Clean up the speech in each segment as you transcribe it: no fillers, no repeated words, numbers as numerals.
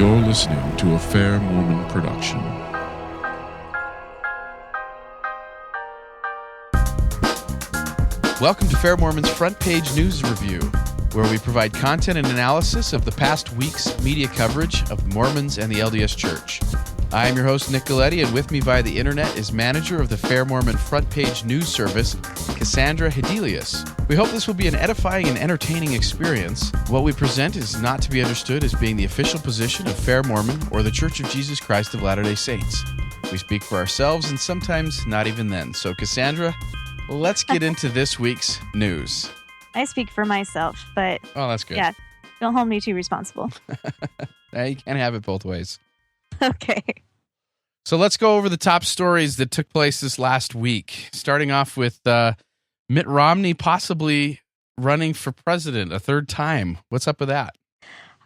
You're listening to a Fair Mormon production. Welcome to Fair Mormon's Front Page News Review, where we provide content and analysis of the past week's media coverage of the Mormons and the LDS Church. I am your host, Nick Galletti, and with me via the internet is manager of the Fair Mormon Front Page News Service, Cassandra Hedelius. We hope this will be an edifying and entertaining experience. What we present is not to be understood as being the official position of Fair Mormon or the Church of Jesus Christ of Latter-day Saints. We speak for ourselves and sometimes not even then. So, Cassandra, let's get into this week's news. I speak for myself, but oh, that's good. Yeah, don't hold me too responsible. You can't have it both ways. Okay. So let's go over the top stories that took place this last week, starting off with Mitt Romney possibly running for president a third time. What's up with that?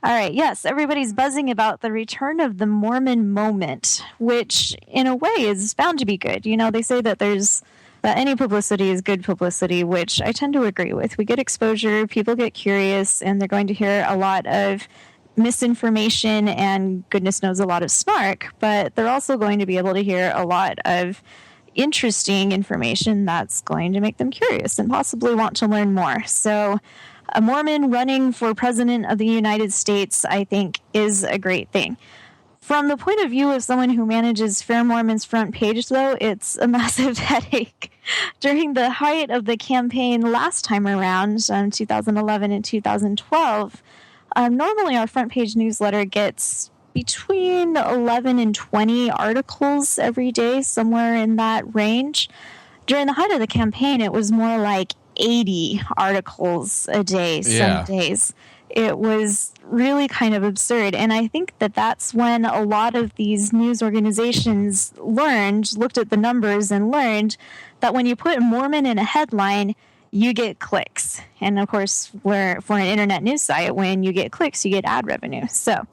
All right. Yes, everybody's buzzing about the return of the Mormon moment, which in a way is bound to be good. You know, they say that that any publicity is good publicity, which I tend to agree with. We get exposure, people get curious, and they're going to hear a lot of misinformation and goodness knows a lot of snark, but they're also going to be able to hear a lot of interesting information that's going to make them curious and possibly want to learn more. So a Mormon running for president of the United States, I think, is a great thing. From the point of view of someone who manages Fair Mormon's front page, though, it's a massive headache. During the height of the campaign last time around, 2011 and 2012, normally our front page newsletter gets between 11 and 20 articles every day, somewhere in that range. During the height of the campaign, it was more like 80 articles a day, some days. It was really kind of absurd. And I think that that's when a lot of these news organizations looked at the numbers and learned that when you put Mormon in a headline, you get clicks. And of course, for an internet news site, when you get clicks, you get ad revenue.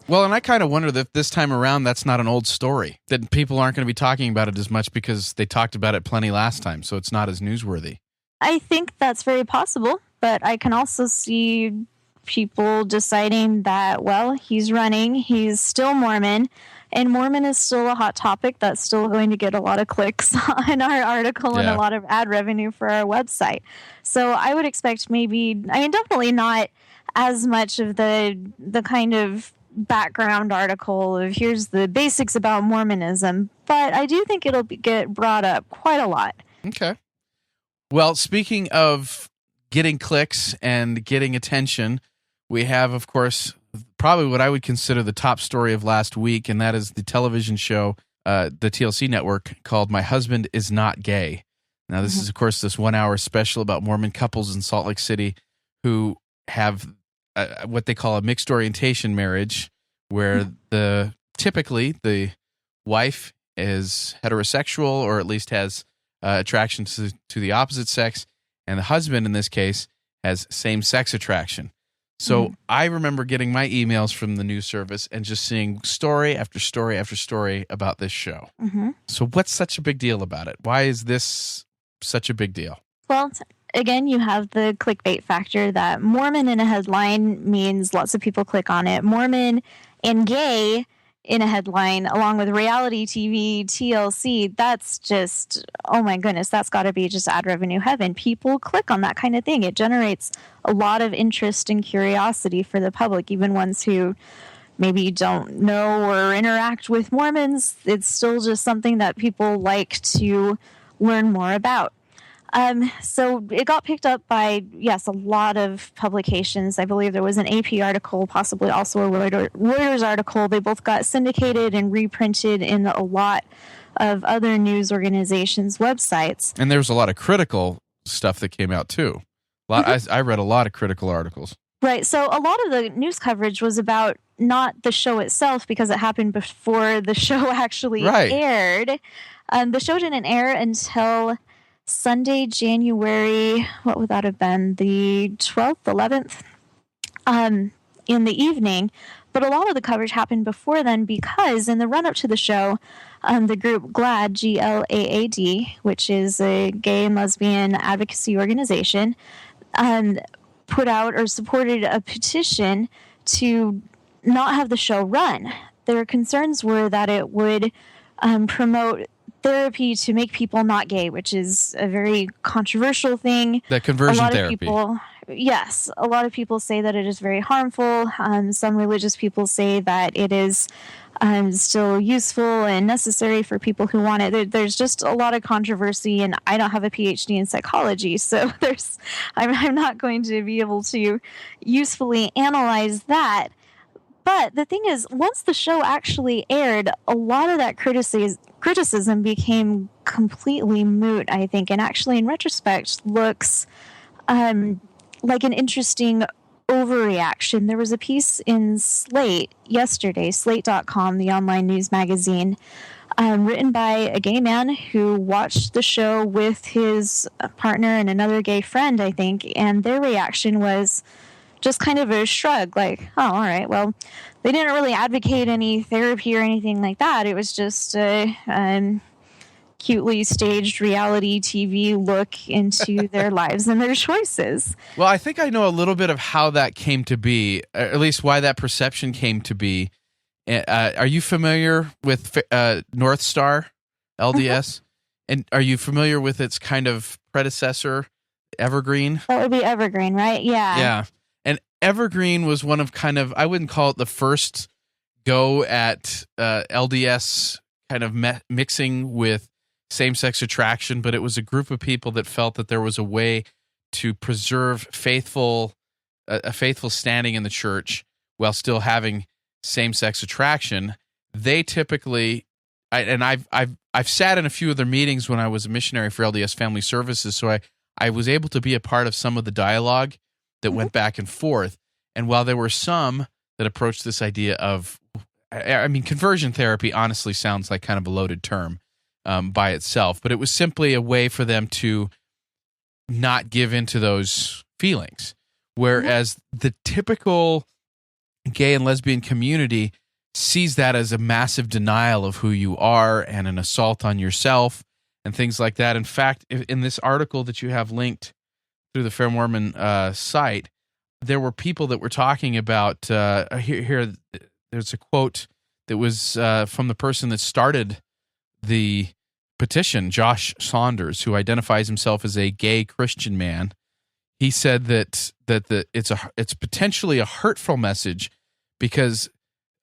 Well, and I kind of wonder that this time around, that's not an old story, that people aren't going to be talking about it as much because they talked about it plenty last time, so it's not as newsworthy. I think that's very possible, but I can also see people deciding that, well, he's running, he's still Mormon, and Mormon is still a hot topic that's still going to get a lot of clicks on our article and a lot of ad revenue for our website. So I would expect definitely not as much of the kind of background article of here's the basics about Mormonism, but I do think it'll get brought up quite a lot. Okay. Well, speaking of getting clicks and getting attention, we have, of course, probably what I would consider the top story of last week, and that is the television show, the TLC network, called My Husband Is Not Gay. Now, this is, of course, this 1 hour special about Mormon couples in Salt Lake City who have what they call a mixed orientation marriage, where typically the wife is heterosexual or at least has attraction to the opposite sex, and the husband, in this case, has same-sex attraction. So I remember getting my emails from the news service and just seeing story after story after story about this show. So what's such a big deal about it? Why is this such a big deal? Well, again, you have the clickbait factor that Mormon in a headline means lots of people click on it. Mormon and gay in a headline, along with reality TV, TLC, that's just, oh my goodness, that's got to be just ad revenue heaven. People click on that kind of thing. It generates a lot of interest and curiosity for the public, even ones who maybe don't know or interact with Mormons. It's still just something that people like to learn more about. So it got picked up by, a lot of publications. I believe there was an AP article, possibly also a Reuters article. They both got syndicated and reprinted in a lot of other news organizations' websites. And there was a lot of critical stuff that came out, too. I read a lot of critical articles. Right. So a lot of the news coverage was about not the show itself, because it happened before the show actually aired. The show didn't air until Sunday, January, what would that have been? The 12th, 11th, in the evening. But a lot of the coverage happened before then, because in the run-up to the show, the group GLAAD, G-L-A-A-D, which is a gay and lesbian advocacy organization, put out or supported a petition to not have the show run. their concerns were that it would promote therapy to make people not gay, which is a very controversial thing. That conversion therapy. Yes, a lot of people say that it is very harmful. Some religious people say that it is still useful and necessary for people who want it. There's just a lot of controversy, and I don't have a PhD in psychology, so I'm not going to be able to usefully analyze that. But the thing is, once the show actually aired, a lot of that criticism became completely moot, I think, and actually, in retrospect, looks like an interesting overreaction. There was a piece in Slate yesterday, slate.com, the online news magazine, written by a gay man who watched the show with his partner and another gay friend, I think, and their reaction was just kind of a shrug, like, oh, all right, well, they didn't really advocate any therapy or anything like that. It was just a cutely staged reality TV look into their lives and their choices. Well, I think I know a little bit of how that came to be, or at least why that perception came to be. Are you familiar with North Star LDS? Mm-hmm. And are you familiar with its kind of predecessor, Evergreen? That would be Evergreen, right? Yeah. Yeah. And Evergreen was one of kind of, I wouldn't call it the first go at LDS kind of mixing with same-sex attraction, but it was a group of people that felt that there was a way to preserve a faithful standing in the church while still having same-sex attraction. They typically, I've sat in a few of their meetings when I was a missionary for LDS Family Services, so I was able to be a part of some of the dialogue that went back and forth. And while there were some that approached this idea of, I mean, conversion therapy honestly sounds like kind of a loaded term by itself, but it was simply a way for them to not give into those feelings. Whereas the typical gay and lesbian community sees that as a massive denial of who you are and an assault on yourself and things like that. In fact, in this article that you have linked through the Fair Mormon site, there were people that were talking about, here there's a quote that was from the person that started the petition, Josh Saunders, who identifies himself as a gay Christian man. He said that it's potentially a hurtful message because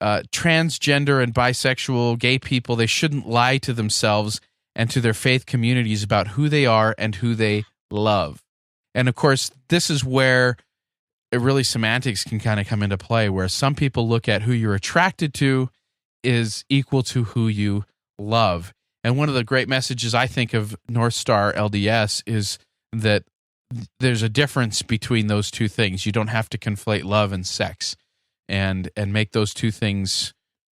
transgender and bisexual gay people, they shouldn't lie to themselves and to their faith communities about who they are and who they love. And of course, this is where really semantics can kind of come into play, where some people look at who you're attracted to is equal to who you love. And one of the great messages I think of North Star LDS is that there's a difference between those two things. You don't have to conflate love and sex and make those two things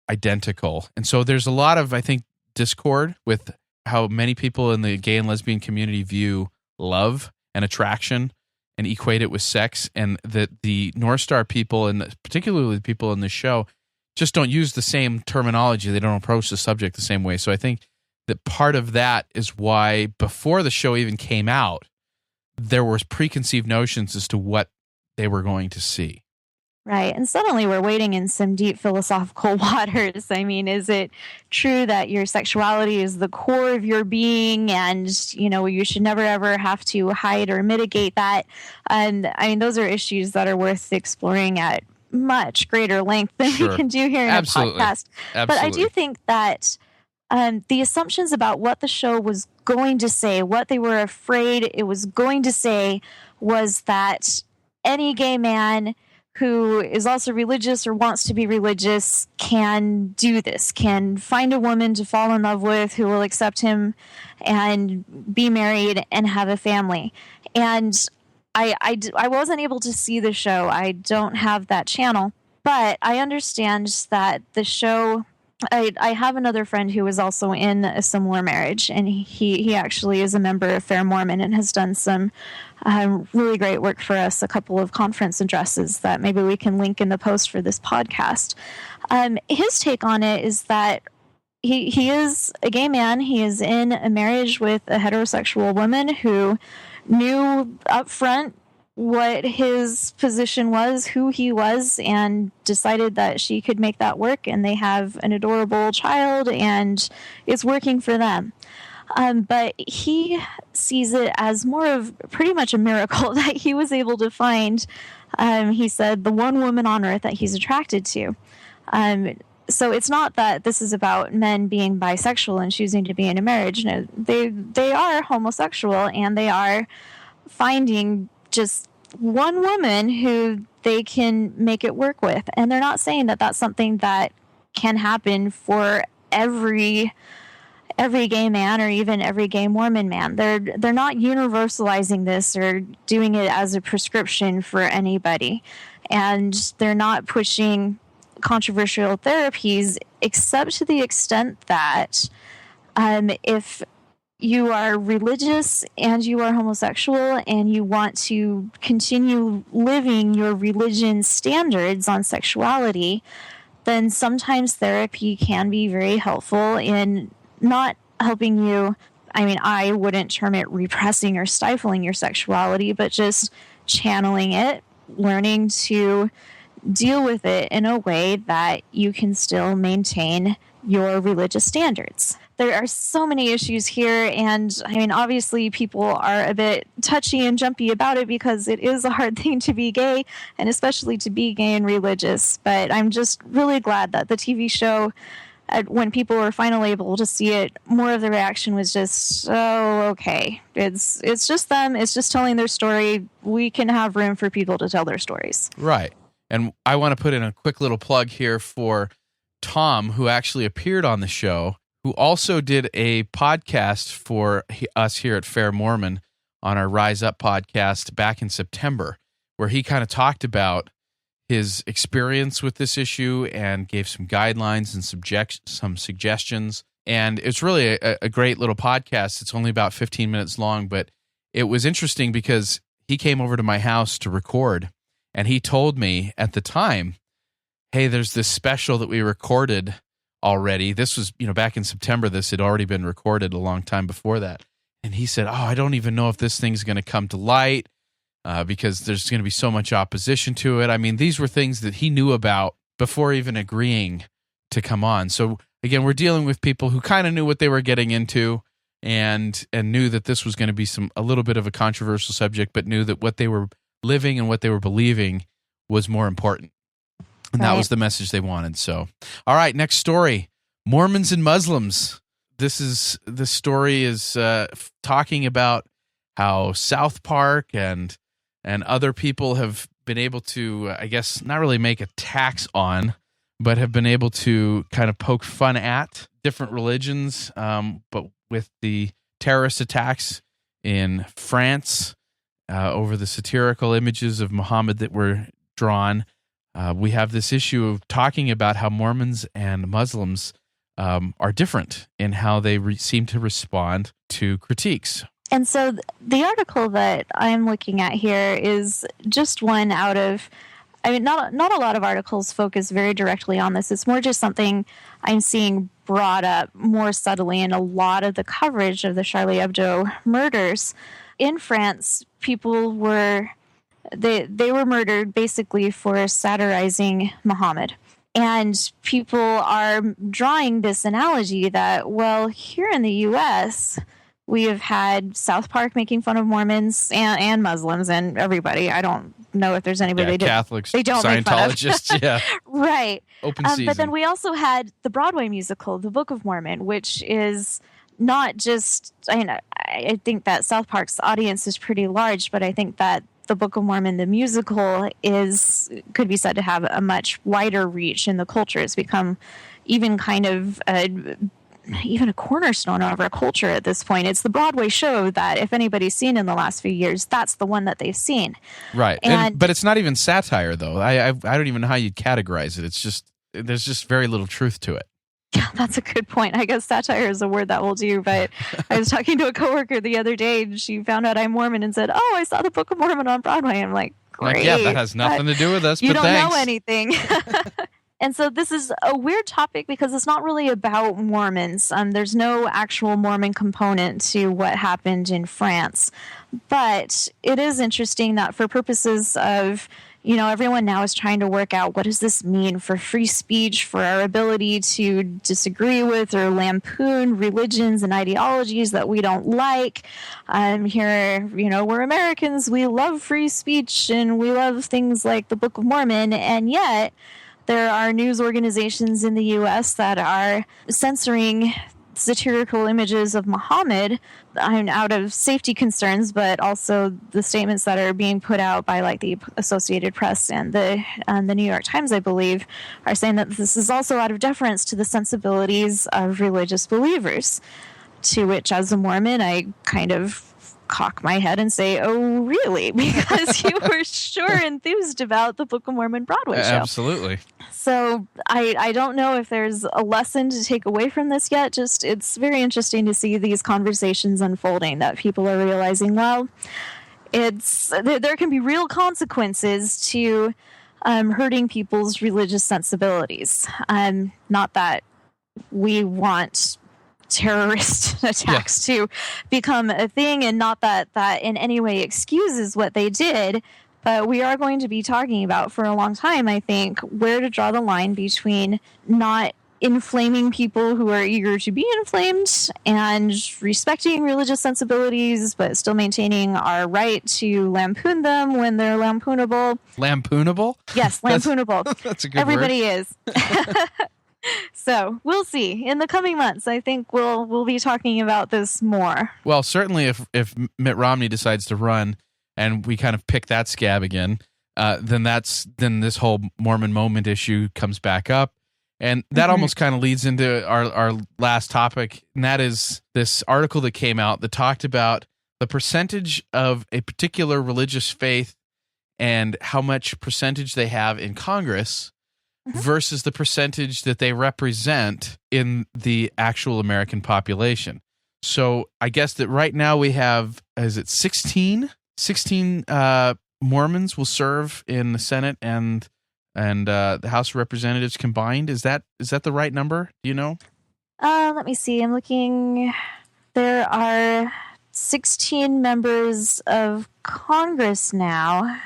identical. And so there's a lot of, I think, discord with how many people in the gay and lesbian community view love and attraction and equate it with sex, and that the North Star people, and particularly the people in the show, just don't use the same terminology. They don't approach the subject the same way. So I think that part of that is why before the show even came out, there were preconceived notions as to what they were going to see. Right. And suddenly we're wading in some deep philosophical waters. I mean, is it true that your sexuality is the core of your being and, you know, you should never, ever have to hide or mitigate that? And I mean, those are issues that are worth exploring at much greater length than we can do here in a podcast. Absolutely. But I do think that the assumptions about what the show was going to say, what they were afraid it was going to say, was that any gay man who is also religious or wants to be religious can do this, can find a woman to fall in love with who will accept him and be married and have a family. And I wasn't able to see the show. I don't have that channel, but I understand that the show, I have another friend who is also in a similar marriage, and he actually is a member of Fair Mormon and has done some really great work for us, a couple of conference addresses that maybe we can link in the post for this podcast. His take on it is that he is a gay man. He is in a marriage with a heterosexual woman who knew up front what his position was, who he was, and decided that she could make that work, and they have an adorable child, and it's working for them. But he sees it as more of pretty much a miracle that he was able to find, he said, the one woman on earth that he's attracted to. So it's not that this is about men being bisexual and choosing to be in a marriage. No, they are homosexual, and they are finding just one woman who they can make it work with. And they're not saying that that's something that can happen for every gay man or even every gay Mormon man. They're not universalizing this or doing it as a prescription for anybody. And they're not pushing controversial therapies, except to the extent that if you are religious and you are homosexual and you want to continue living your religion standards on sexuality, then sometimes therapy can be very helpful in not helping you. I mean, I wouldn't term it repressing or stifling your sexuality, but just channeling it, learning to deal with it in a way that you can still maintain your religious standards. There are so many issues here, and I mean, obviously people are a bit touchy and jumpy about it because it is a hard thing to be gay, and especially to be gay and religious. But I'm just really glad that the TV show, when people were finally able to see it, more of the reaction was just, oh, okay. It's just them. It's just telling their story. We can have room for people to tell their stories. Right. And I want to put in a quick little plug here for Tom, who actually appeared on the show, who also did a podcast for us here at Fair Mormon on our Rise Up podcast back in September, where he kind of talked about his experience with this issue and gave some guidelines and some suggestions. And it's really a great little podcast. It's only about 15 minutes long, but it was interesting because he came over to my house to record, and he told me at the time, hey, there's this special that we recorded already. This was, back in September, this had already been recorded a long time before that. And he said, I don't even know if this thing's going to come to light because there's going to be so much opposition to it. I mean, these were things that he knew about before even agreeing to come on. So again, we're dealing with people who kind of knew what they were getting into and knew that this was going to be a little bit of a controversial subject, but knew that what they were living and what they were believing was more important. And that was the message they wanted. So, all right, next story. Mormons and Muslims. The story is talking about how South Park and other people have been able to, I guess, not really make attacks on, but have been able to kind of poke fun at different religions. But with the terrorist attacks in France, over the satirical images of Muhammad that were drawn, we have this issue of talking about how Mormons and Muslims are different in how they seem to respond to critiques. And so the article that I'm looking at here is just one out of, not a lot of articles focus very directly on this. It's more just something I'm seeing brought up more subtly in a lot of the coverage of the Charlie Hebdo murders. In France, people were murdered basically for satirizing Muhammad. And people are drawing this analogy that, well, here in the U.S., we have had South Park making fun of Mormons and Muslims and everybody. I don't know if there's anybody Catholics, they don't Scientologists, make fun of. yeah. Right. Open season. But then we also had the Broadway musical, The Book of Mormon, which is not just, I think that South Park's audience is pretty large, but I think that The Book of Mormon, the musical, could be said to have a much wider reach in the culture. It's become even kind of even a cornerstone of our culture at this point. It's the Broadway show that if anybody's seen in the last few years, that's the one that they've seen. Right. But it's not even satire, though. I don't even know how you'd categorize it. It's just, there's just very little truth to it. Yeah, that's a good point. I guess satire is a word that will do, but I was talking to a coworker the other day, and she found out I'm Mormon and said, I saw the Book of Mormon on Broadway. I'm like, great. Yeah, that has nothing to do with us, you but don't thanks. know anything. And so this is a weird topic because it's not really about Mormons. There's no actual Mormon component to what happened in France. But it is interesting that for purposes of, everyone now is trying to work out what does this mean for free speech, for our ability to disagree with or lampoon religions and ideologies that we don't like. Here, we're Americans. We love free speech and we love things like the Book of Mormon. And yet there are news organizations in the U.S. that are censoring satirical images of Muhammad out of safety concerns, but also the statements that are being put out by like the Associated Press and the New York Times, I believe, are saying that this is also out of deference to the sensibilities of religious believers. To which, as a Mormon, I kind of cock my head and say, oh, really? Because you were sure enthused about the Book of Mormon Broadway show. Absolutely. So I don't know if there's a lesson to take away from this yet. Just it's very interesting to see these conversations unfolding, that people are realizing, well, there can be real consequences to hurting people's religious sensibilities. Not that we want terrorist attacks to become a thing, and not that in any way excuses what they did, but we are going to be talking about for a long time, I think, where to draw the line between not inflaming people who are eager to be inflamed and respecting religious sensibilities, but still maintaining our right to lampoon them when they're lampoonable. Lampoonable? Yes, lampoonable. That's a good Everybody word. is. So we'll see in the coming months. I think we'll be talking about this more. Well, certainly if Mitt Romney decides to run and we kind of pick that scab again, then this whole Mormon moment issue comes back up. And that almost kind of leads into our last topic, and that is this article that came out that talked about the percentage of a particular religious faith and how much percentage they have in Congress versus the percentage that they represent in the actual American population. So I guess that right now we have, is it 16 Mormons will serve in the Senate and the House of Representatives combined. Is that the right number? Do you know? Let me see. I'm looking. There are 16 members of Congress now.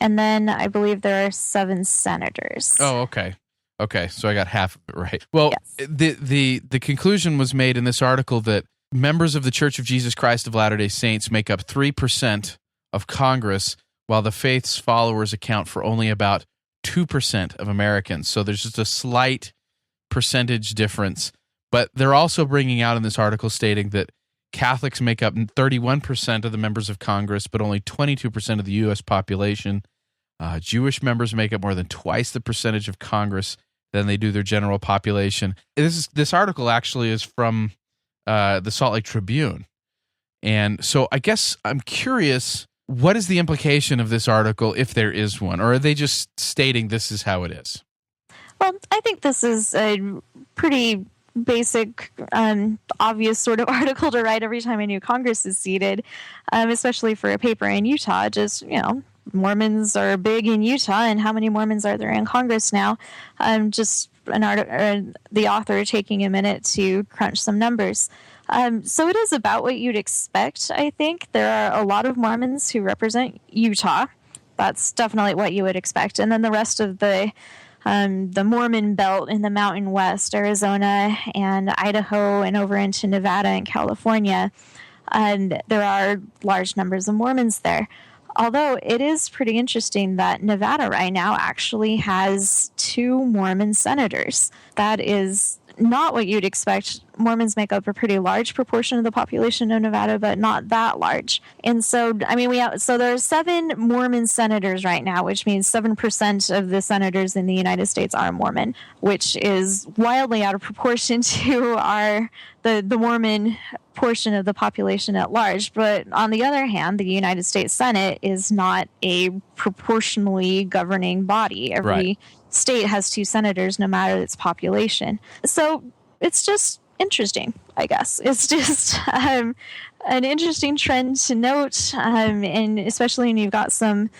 And then I believe there are 7 senators. Oh, okay. Okay, so I got half of it right. Well, yes. the conclusion was made in this article that members of the Church of Jesus Christ of Latter-day Saints make up 3% of Congress, while the faith's followers account for only about 2% of Americans. So there's just a slight percentage difference. But they're also bringing out in this article stating that Catholics make up 31% of the members of Congress, but only 22% of the U.S. population. Jewish members make up more than twice the percentage of Congress than they do their general population. This article actually is from the Salt Lake Tribune. And so I guess I'm curious, what is the implication of this article, if there is one? Or are they just stating this is how it is? Well, I think this is a pretty basic, obvious sort of article to write every time a new Congress is seated, especially for a paper in Utah. Just, Mormons are big in Utah, and how many Mormons are there in Congress now? Just an article, the author taking a minute to crunch some numbers. So it is about what you'd expect, I think. There are a lot of Mormons who represent Utah. That's definitely what you would expect. And then the rest of the Mormon belt in the Mountain West, Arizona and Idaho and over into Nevada and California. And there are large numbers of Mormons there. Although it is pretty interesting that Nevada right now actually has 2 Mormon senators. That is not what you'd expect. Mormons make up a pretty large proportion of the population of Nevada, but not that large. And so, there are 7 Mormon senators right now, which means 7% of the senators in the United States are Mormon, which is wildly out of proportion to the Mormon portion of the population at large. But on the other hand, the United States Senate is not a proportionally governing body. Every state has 2 senators, no matter its population. So it's just interesting, I guess. It's just an interesting trend to note, and especially when you've got some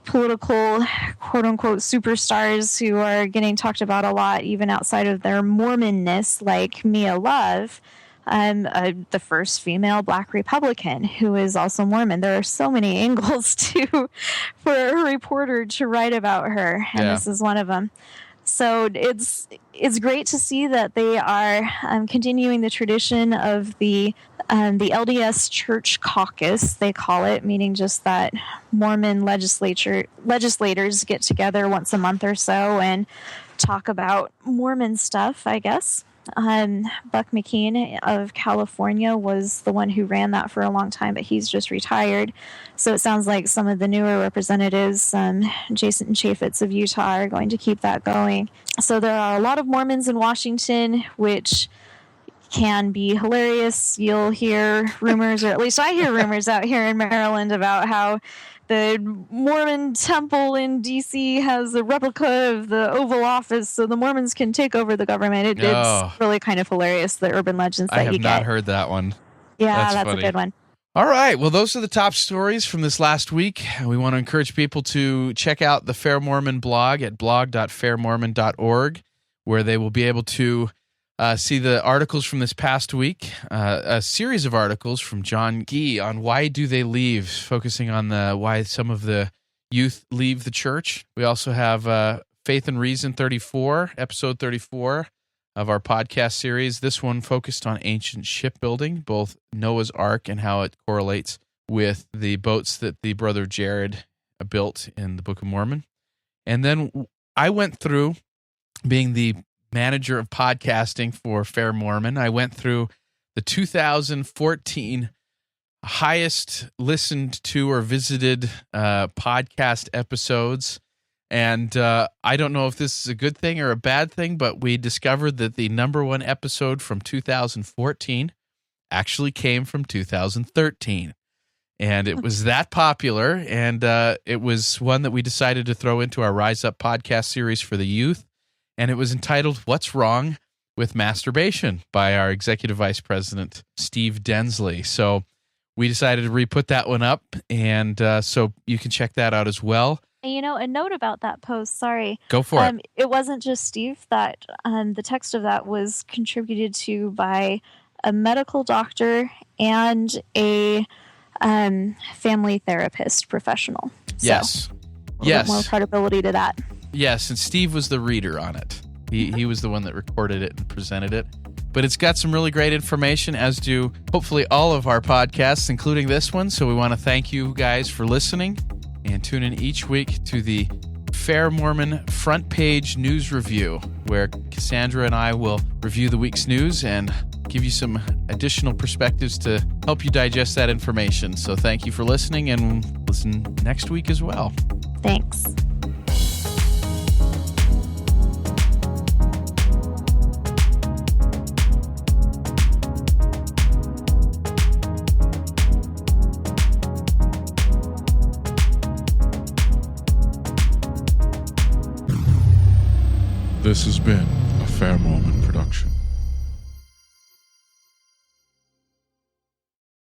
political quote unquote superstars who are getting talked about a lot, even outside of their Mormonness, like Mia Love, the first female Black Republican who is also Mormon. There are so many angles for a reporter to write about her, and this is one of them. So it's great to see that they are continuing the tradition of the LDS Church Caucus, they call it, meaning just that Mormon legislators get together once a month or so and talk about Mormon stuff, I guess. Buck McKean of California was the one who ran that for a long time, but he's just retired. So it sounds like some of the newer representatives, Jason Chaffetz of Utah, are going to keep that going. So there are a lot of Mormons in Washington, which can be hilarious. You'll hear rumors, or at least I hear rumors out here in Maryland about how the Mormon temple in D.C. has a replica of the Oval Office so the Mormons can take over the government. It's really kind of hilarious, the urban legends that you get. I have not heard that one. Yeah, that's a good one. All right. Well, those are the top stories from this last week. We want to encourage people to check out the Fair Mormon blog at blog.fairmormon.org, where they will be able to see the articles from this past week, a series of articles from John Gee on why do they leave, focusing on why some of the youth leave the church. We also have Faith and Reason 34, episode 34 of our podcast series. This one focused on ancient shipbuilding, both Noah's Ark and how it correlates with the boats that the brother Jared built in the Book of Mormon. And then I went through, being the manager of podcasting for Fair Mormon, I went through the 2014 highest listened to or visited podcast episodes. And I don't know if this is a good thing or a bad thing, but we discovered that the number one episode from 2014 actually came from 2013. And it was that popular, and it was one that we decided to throw into our Rise Up podcast series for the youth. And it was entitled, What's Wrong with Masturbation, by our Executive Vice President, Steve Densley. So we decided to re-put that one up, and so you can check that out as well. You know, a note about that post, sorry. Go for it. It wasn't just Steve. That the text of that was contributed to by a medical doctor and a family therapist professional. Yes. So, a bit more credibility to that. Yes, and Steve was the reader on it. He was the one that recorded it and presented it. But it's got some really great information, as do hopefully all of our podcasts, including this one. So we want to thank you guys for listening, and tune in each week to the Fair Mormon front page news review, where Cassandra and I will review the week's news and give you some additional perspectives to help you digest that information. So thank you for listening, and listen next week as well. Thanks. This has been a Fair Mormon production.